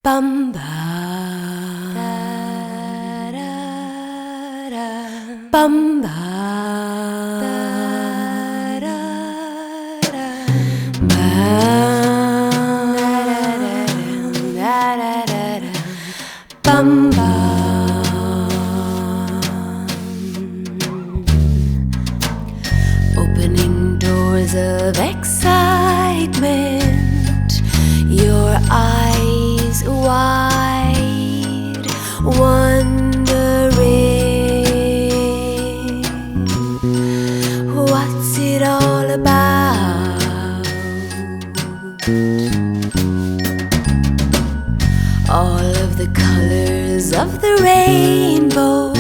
Bum ba da da da bum ba da da da ba da da da da bum ba. Opening doors of excitement, your eyes wide, wondering what's it all about. All of the colors of the rainbow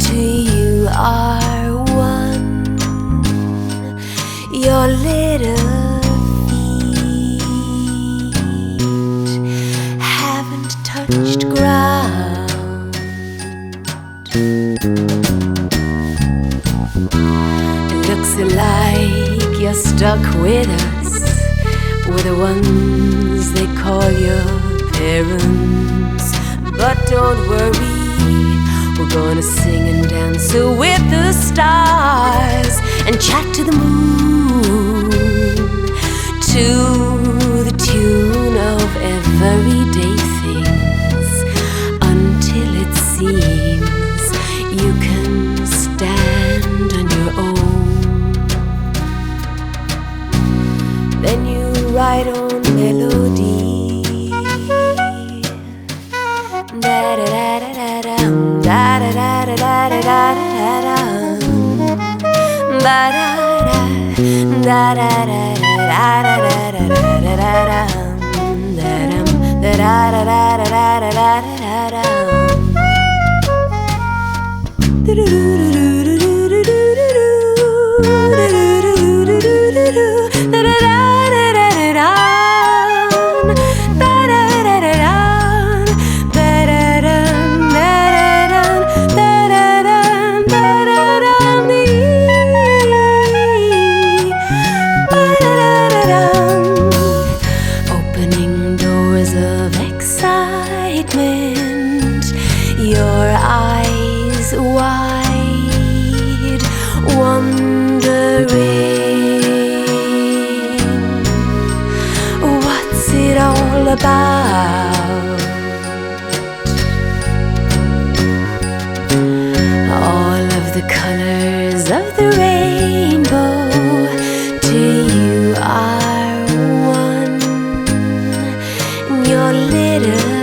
to you are one. Your little feet haven't touched ground. It looks like you're stuck with us. We're the ones they call your parents. But don't worry, we're gonna sing and dance with the stars and chat to the moon, to the tune of everyday things, until it seems you can stand on your own. Then you write on melody, da da da da da da da da da da da da da. Ba da da da da da da da da da da of excitement, your eyes wide, wondering what's it all about. All of the colors of the rainbow to you are one. Your little